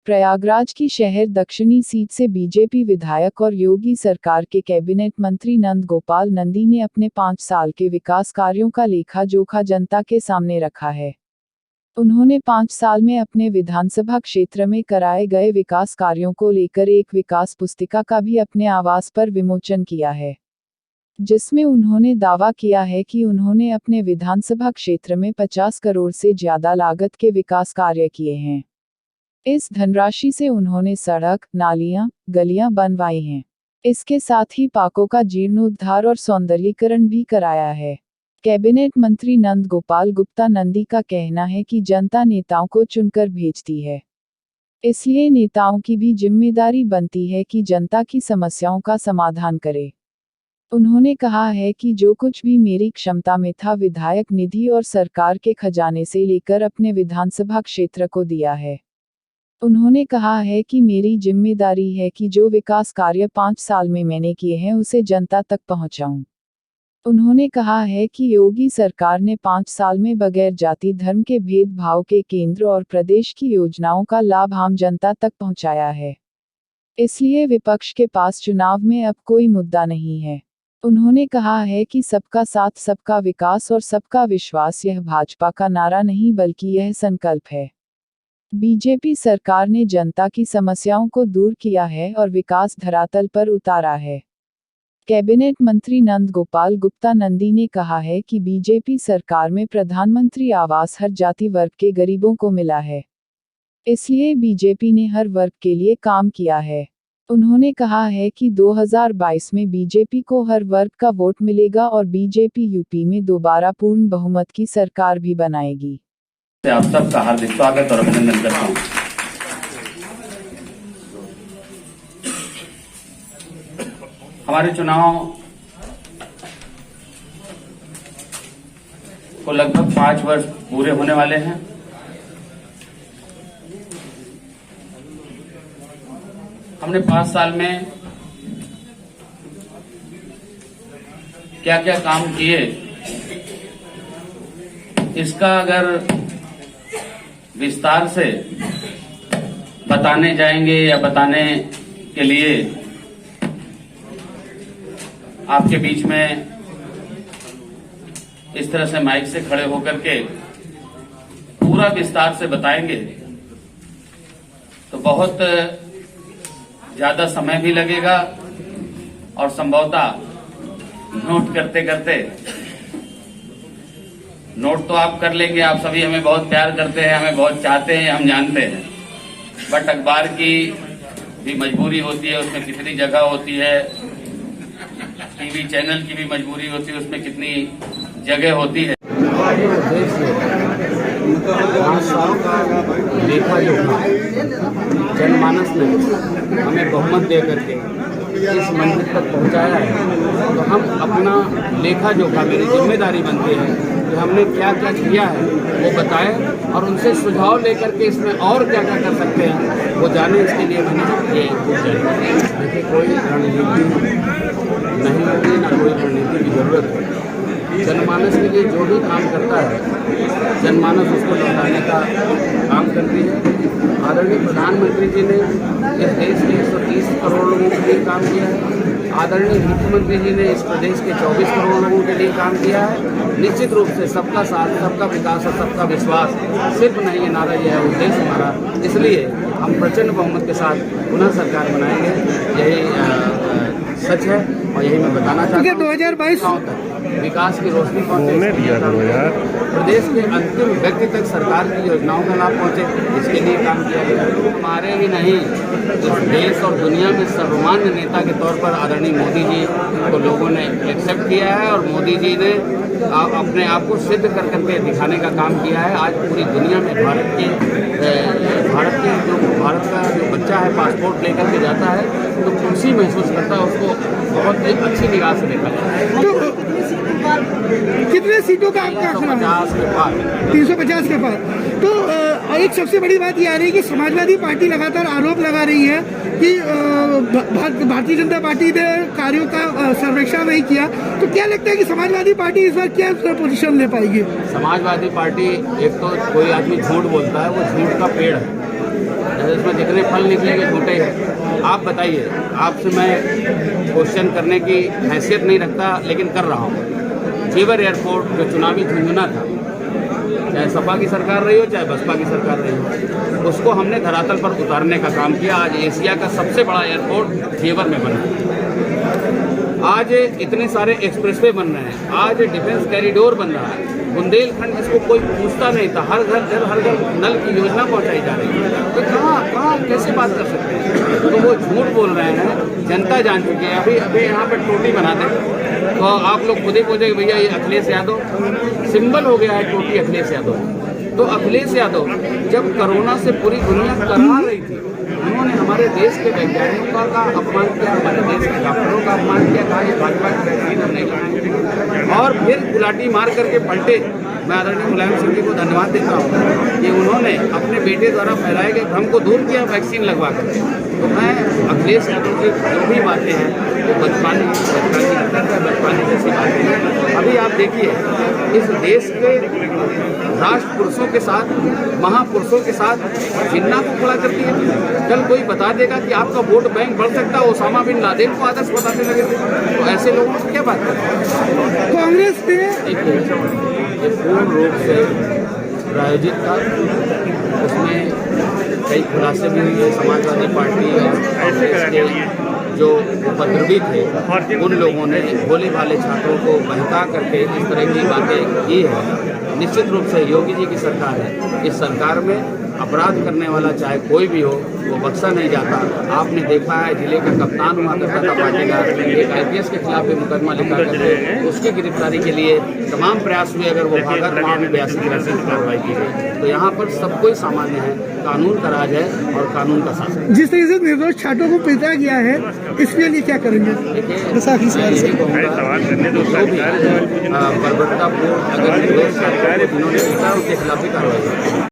प्रयागराज की शहर दक्षिणी सीट से बीजेपी विधायक और योगी सरकार के कैबिनेट मंत्री नंद गोपाल नंदी ने अपने 5 साल के विकास कार्यों का लेखा जोखा जनता के सामने रखा है। उन्होंने 5 साल में अपने विधानसभा क्षेत्र में कराए गए विकास कार्यों को लेकर एक विकास पुस्तिका का भी अपने आवास पर विमोचन किया है, जिसमें उन्होंने दावा किया है कि उन्होंने अपने विधानसभा क्षेत्र में 50 करोड़ से ज्यादा लागत के विकास कार्य किए हैं। इस धनराशि से उन्होंने सड़क, नालियां, गलियां बनवाई हैं। इसके साथ ही पार्कों का जीर्णोद्धार और सौंदर्यीकरण भी कराया है। कैबिनेट मंत्री नंद गोपाल गुप्ता नंदी का कहना है कि जनता नेताओं को चुनकर भेजती है, इसलिए नेताओं की भी जिम्मेदारी बनती है कि जनता की समस्याओं का समाधान करे। उन्होंने कहा है कि जो कुछ भी मेरी क्षमता में था विधायक निधि और सरकार के खजाने से लेकर अपने विधानसभा क्षेत्र को दिया है। उन्होंने कहा है कि मेरी जिम्मेदारी है कि जो विकास कार्य 5 साल में मैंने किए हैं उसे जनता तक पहुंचाऊं। उन्होंने कहा है कि योगी सरकार ने 5 साल में बगैर जाति धर्म के भेदभाव के केंद्र और प्रदेश की योजनाओं का लाभ आम जनता तक पहुंचाया है, इसलिए विपक्ष के पास चुनाव में अब कोई मुद्दा नहीं है। उन्होंने कहा है कि सबका साथ, सबका विकास और सबका विश्वास यह भाजपा का नारा नहीं बल्कि यह संकल्प है। बीजेपी सरकार ने जनता की समस्याओं को दूर किया है और विकास धरातल पर उतारा है। कैबिनेट मंत्री नंद गोपाल गुप्ता नंदी ने कहा है कि बीजेपी सरकार में प्रधानमंत्री आवास हर जाति वर्ग के गरीबों को मिला है, इसलिए बीजेपी ने हर वर्ग के लिए काम किया है। उन्होंने कहा है कि 2022 में बीजेपी को हर वर्ग का वोट मिलेगा और बीजेपी यूपी में दोबारा पूर्ण बहुमत की सरकार भी बनाएगी। आप सबका हार्दिक स्वागत और अभिनंदन करता हूं। हमारे चुनाव को लगभग 5 वर्ष पूरे होने वाले हैं। हमने 5 साल में क्या क्या काम किए, इसका अगर विस्तार से बताने जाएंगे या बताने के लिए आपके बीच में इस तरह से माइक से खड़े होकर के पूरा विस्तार से बताएंगे तो बहुत ज्यादा समय भी लगेगा और संभवतः नोट करते करते, नोट तो आप कर लेंगे, आप सभी हमें बहुत प्यार करते हैं, हमें बहुत चाहते हैं, हम जानते हैं, बट अखबार की भी मजबूरी होती है, उसमें कितनी जगह होती है, टीवी चैनल की भी मजबूरी होती है, उसमें कितनी जगह होती है। 5 साल का लेखा जोखा जनमानस ने हमें बहुमत दे करके इस मंजिल तक पहुंचाया है, तो हम अपना लेखा जोखा, मेरी जिम्मेदारी बनती है कि हमने क्या क्या किया है वो बताएं और उनसे सुझाव लेकर के इसमें और क्या क्या कर सकते हैं वो जाने। इसके लिए मैंने ये देखिए, कोई रणनीति नहीं होती, ना कोई रणनीति की जरूरत है। जनमानस के लिए जो भी काम करता है जनमानस उसको लौटाने का काम करती है। आदरणीय प्रधानमंत्री जी ने इस देश के 130 करोड़ लोगों के लिए काम किया है। आदरणीय मुख्यमंत्री जी ने इस प्रदेश के 24 करोड़ लोगों के लिए काम किया है। निश्चित रूप से सबका साथ, सबका विकास और सबका विश्वास सिर्फ नहीं, ये नारा यह है उद्देश्य हमारा, इसलिए हम प्रचंड बहुमत के साथ पुनः सरकार बनाएंगे। यही सच है और यही मैं बताना चाहता हूँ। 2022 विकास की रोशनी पहुँचे, प्रदेश के अंतिम व्यक्ति तक सरकार की योजनाओं का लाभ पहुँचे, इसके लिए काम किया गया। हमारे ही नहीं, इस देश और दुनिया में सर्वमान्य नेता के तौर पर आदरणीय मोदी जी को लोगों ने एक्सेप्ट किया है और मोदी जी ने अपने आप को सिद्ध कर करके दिखाने का काम किया है। आज पूरी दुनिया में भारत का जो बच्चा है पासपोर्ट लेकर के जाता है तो खुशी महसूस करता है, उसको बहुत ही अच्छी निगाह से देखा जाता है। कितने सीटों का आपका 350 के पार 350 के पार। तो एक सबसे बड़ी बात ये आ रही है कि समाजवादी पार्टी लगातार आरोप लगा रही है कि भारतीय जनता पार्टी ने कार्यों का सर्वेक्षण नहीं किया, तो क्या लगता है कि समाजवादी पार्टी इस बार क्या पोजीशन ले पाएगी? समाजवादी पार्टी, एक तो कोई आदमी झूठ बोलता है, वो झूठ का पेड़ है। और इसमें जितने फल निकलेंगे झूठे हैं। आप बताइए, आपसे मैं क्वेश्चन करने की हैसियत नहीं रखता, लेकिन कर रहा हूँ। जेवर एयरपोर्ट जो चुनावी झुंझुना था, चाहे सपा की सरकार रही हो चाहे बसपा की सरकार रही हो, उसको हमने धरातल पर उतारने का काम किया। आज एशिया का सबसे बड़ा एयरपोर्ट जेवर में बना है। आज इतने सारे एक्सप्रेसवे बन रहे हैं, आज डिफेंस कॉरिडोर बन रहा है। बुंदेलखंड जिसको कोई पूछता नहीं था, हर घर नल की योजना पहुंचाई जा रही है। तो कहाँ कैसे बात कर सकते हैं? तो वो झूठ बोल रहे हैं, जनता जान चुकी है। अभी यहाँ पर टोटी बनाते तो आप लोग खुद ही पूछे भैया ये अखिलेश यादव सिंबल हो गया है, टोटी अखिलेश यादव। तो अखिलेश यादव जब कोरोना से पूरी दुनिया करा रही थी, उन्होंने हमारे देश के वैज्ञानिकों का अपमान किया, हमारे देश के डॉक्टरों का अपमान किया, कहा ये भाजपा की वैक्सीन हम नहीं लगाएंगे, और फिर गुलाटी मार करके पलटे। मैं आदरणीय मुलायम सिंह जी को धन्यवाद देता हूँ कि उन्होंने अपने बेटे द्वारा फैलाए गए भ्रम को दूर किया वैक्सीन लगवा कर। तो मैं अखिलेश यादव की जो भी बातें हैं वो बचपानी जैसी बातें हैं। अभी आप देखिए, इस देश के राष्ट्र पुरुषों के साथ, महापुरुषों के साथ जिन्ना को खड़ा करती है। कल कोई बता देगा कि आपका वोट बैंक बढ़ सकता है, ओसामा बिन लादेन को आदर्श बताने लगे थे, तो ऐसे लोगों को क्या बात करें? कांग्रेस ने ये पूर्ण रूप से प्रायोजित था। उसमें कई खुलासे भी हुए। समाजवादी पार्टी और कांग्रेस के जो उपद्रवी थे, उन लोगों ने भोले भाले छात्रों को बहका करके इस तरह की बातें की है। निश्चित रूप से योगी जी की सरकार है। इस सरकार में अपराध करने वाला चाहे कोई भी हो, वो बख्शा नहीं जाता। आपने देखा है, जिले का कप्तान हुआ करता था पार्टी का, एक IPS के खिलाफ भी मुकदमा लिखा करके उसकी गिरफ्तारी के लिए तमाम प्रयास हुए। अगर वो भागा तो वहाँ भी 82-83 की कार्रवाई की गई। तो यहाँ पर सब कोई सामान्य है, कानून का राज है और कानून का शासन। जिस तरह से निर्दोष छात्रों को पीटा गया है, इसके लिए क्या करेंगे? बर्बरतापूर्ण अगर निर्दोष छात्रों को जिन्होंने पीटा उनके खिलाफ भी कार्रवाई